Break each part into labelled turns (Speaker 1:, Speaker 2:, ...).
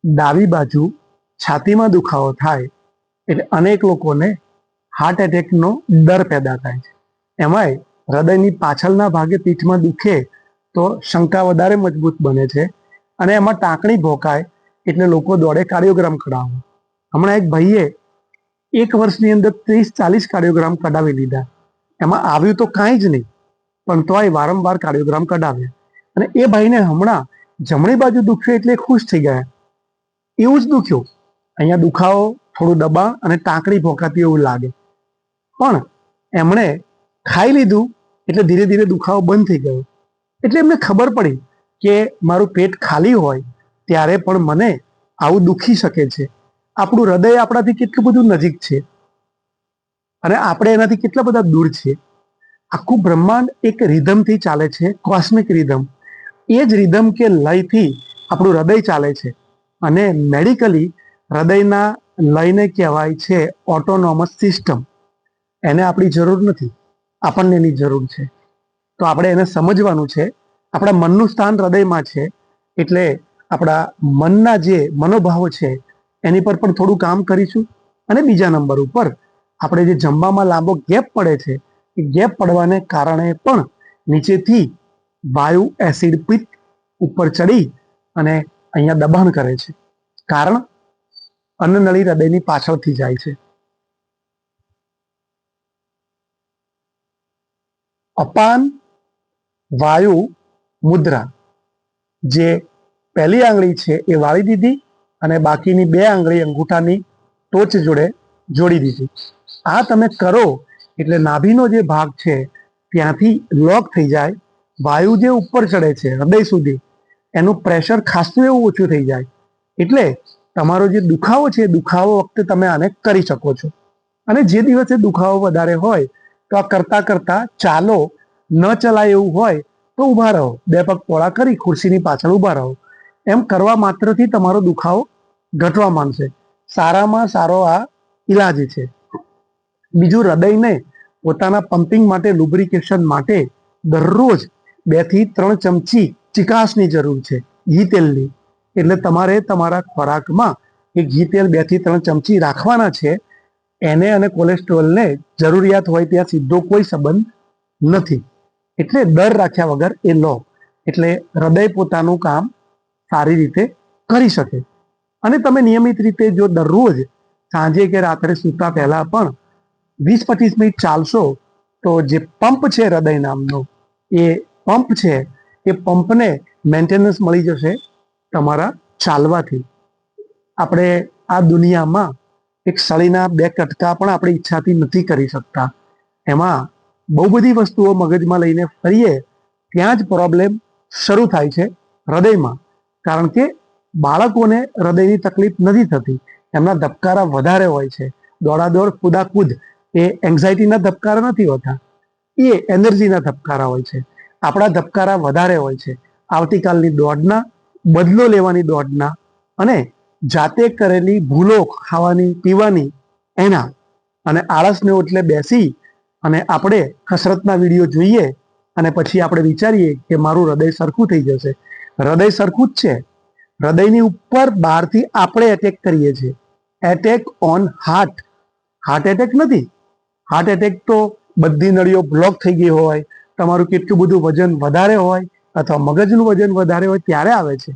Speaker 1: ડાબી બાજુ છાતીમાં દુખાવો થાય એટલે અનેક લોકોને હાર્ટ એટેકનો ડર પેદા થાય છે. એમાંય હૃદયની પાછળના ભાગે પીઠમાં દુખે તો શંકા વધારે મજબૂત બને છે અને એમાં ટાંકણી ભોકાય એટલે લોકો દોડે કાર્ડિયોગ્રામ કઢાવવા. હમણાં એક ભાઈએ 1 વર્ષની અંદર 30-40 કાર્ડિયોગ્રામ કઢાવી લીધા. એમાં આવ્યું તો કાંઈ જ નહીં, પણ તોય વારંવાર કાર્ડિયોગ્રામ કઢાવ્યા. અને એ ભાઈને હમણાં જમણી બાજુ દુખ્યું એટલે ખુશ થઈ ગયા. એવું જ દુખ્યું, અહીંયા દુખાવો, થોડું દબાણ અને ટાંકણી ભોંકાતી એવું લાગે, પણ એમણે ખાઈ લીધું એટલે ધીરે ધીરે દુખાવો બંધ થઈ ગયો. એટલે એમને ખબર પડી કે મારું પેટ ખાલી હોય ત્યારે પણ મને આવું દુખી શકે છે. આપણું હૃદય આપણાથી કેટલું બધું નજીક છે અને આપણે એનાથી કેટલા બધા દૂર છીએ. આખું બ્રહ્માંડ એક રિધમથી ચાલે છે, કોસ્મિક રિધમ. એ જ રિધમ કે લયથી આપણું હૃદય ચાલે છે. અને મેડિકલી હૃદયના લયને કહેવાય છે ઓટોનોમસ સિસ્ટમ. એને આપણી જરૂર નથી, આપણને એની જરૂર છે. તો આપણે એને સમજવાનું છે. આપણા મનનું સ્થાન હૃદયમાં છે, એટલે આપણા મનના જે મનોભાવો છે એની પર પણ થોડું કામ કરીશું. અને બીજા નંબર ઉપર આપણે જે જમવામાં લાંબો ગેપ પડે છે, એ ગેપ પડવાને કારણે પણ નીચેથી વાયુ એસિડ પિત્ત ઉપર ચડી અને અહીંયા દબાણ કરે છે. કારણ અન્નનળી હૃદયની પાછળથી જાય છે. અપાન વાયુ મુદ્રા, જે પહેલી આંગળી છે એ વાળી દીધી અને બાકીની 2 આંગળી અંગૂઠાની ટોચ જોડે જોડી દીધી. આ તમે કરો એટલે નાભીનો જે ભાગ છે ત્યાંથી લોક થઈ જાય. વાયુ જે ઉપર ચડે છે હૃદય સુધી, એનું પ્રેશર ખાસું એવું ઓછું થઈ જાય. એટલે તમારો જે દુખાવો છે, દુખાવો વખતે તમે આને કરી શકો છો. અને જે દિવસે દુખાવો વધારે હોય તો આ કરતા કરતા ચાલો, ન ચલાય એવું હોય તો ઊભા રહો, 2 પગ પોળા કરી ખુરશીની પાછળ ઊભા રહો. એમ કરવા માત્રથી તમારો દુખાવો ઘટવા માંડશે. સારામાં સારો આ ઈલાજ છે. બીજું, હૃદયને પોતાના પમ્પિંગ માટે, લુબ્રિકેશન માટે દરરોજ 2 થી 3 ચમચી ચિકાસની જરૂર છે, ઘી તેલની. એટલે તમારે તમારા ખોરાકમાં એ ઘી તેલ 2 થી 3 ચમચી રાખવાના છે. એને અને કોલેસ્ટ્રોલને જરૂરિયાત હોય ત્યાં સીધો કોઈ સંબંધ નથી. એટલે દર રાખ્યા વગર એ લો, એટલે હૃદય પોતાનું કામ સારી રીતે કરી શકે. અને તમે નિયમિત રીતે જો દરરોજ સાંજે કે રાત્રે સૂતા પહેલા પણ 20-25 મિનિટ ચાલશો તો જે પંપ છે હૃદય નામનો, એ પંપ છે, એ પંપને મેન્ટેનન્સ મળી જશે તમારા ચાલવાથી. આપણે આ દુનિયામાં એક સળીના 2 કટકા પણ આપણી ઈચ્છાથી નથી કરી શકતા. એમાં બહુ બધી વસ્તુઓ મગજમાં લઈને ફરીએ ત્યાં જ પ્રોબ્લેમ શરૂ થાય છે હૃદયમાં. કારણ કે બાળકોને હૃદયની તકલીફ નથી થતી, એમના ધબકારા વધારે હોય છે. દોડાદોડ, કૂદાકૂદ એ એન્ઝાયટીના ધબકારા નથી હોતા, એ એનર્જીના ધબકારા હોય છે. આપણા ધબકારા વધારે હોય છે આવતીકાલની દોડના, બદલો લેવાની દોડના, અને જાતે કરેલી ભૂલો ખાવાની પીવાની એના. અને આળસને ઓટલે બેસી અને આપણે કસરતના વિડીયો જોઈએ અને પછી આપણે વિચારીએ કે મારું હૃદય સરખું થઈ જશે. હૃદય સરખું જ છે. હૃદયની ઉપર બહારથી આપણે એટેક કરીએ છીએ. Attack on heart. Heart attack નથી. હાર્ટ એટેક તો બધી નળીઓ બ્લોક થઈ ગઈ હોય, તમારું કેટલું બધું વજન વધારે હોય અથવા મગજનું વજન વધારે હોય ત્યારે આવે છે.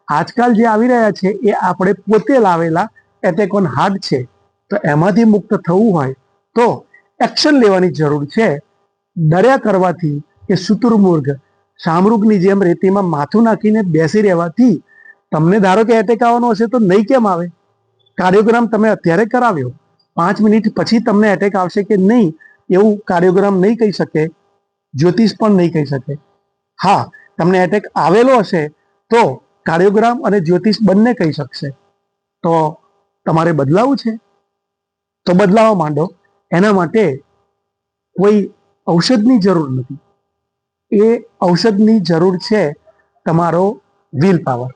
Speaker 1: આજકાલ જે આવી રહ્યા છે એ આપણે પોતે લાવેલા એટેક ઓન હાર્ટ છે. તો એમાંથી મુક્ત થવું હોય તો એક્શન લેવાની જરૂર છે. ડર્યા કરવાથી કે શુતુરમુર્ગ, શામરૂગની જેમ રેતીમાં માથું નાખીને બેસી રહેવાથી તમને ધારો કે એટેક આવવાનો હશે તો નહીં કેમ આવે? કાર્ડિયોગ્રામ તમે અત્યારે કરાવ્યો, 5 મિનિટ પછી તમને એટેક આવશે કે નહીં એવું કાર્ડિયોગ્રામ નહીં કહી શકે, જ્યોતિષ પણ નહીં કહી શકે. હા, તમને એટેક આવેલો હશે તો કાર્ડિયોગ્રામ અને જ્યોતિષ બંને કહી શકશે. તો તમારે બદલાવું છે તો બદલાવા માંડો. એના માટે કોઈ ઔષધની જરૂર નથી. એ ઔષધની જરૂર છે તમારો વિલ પાવર.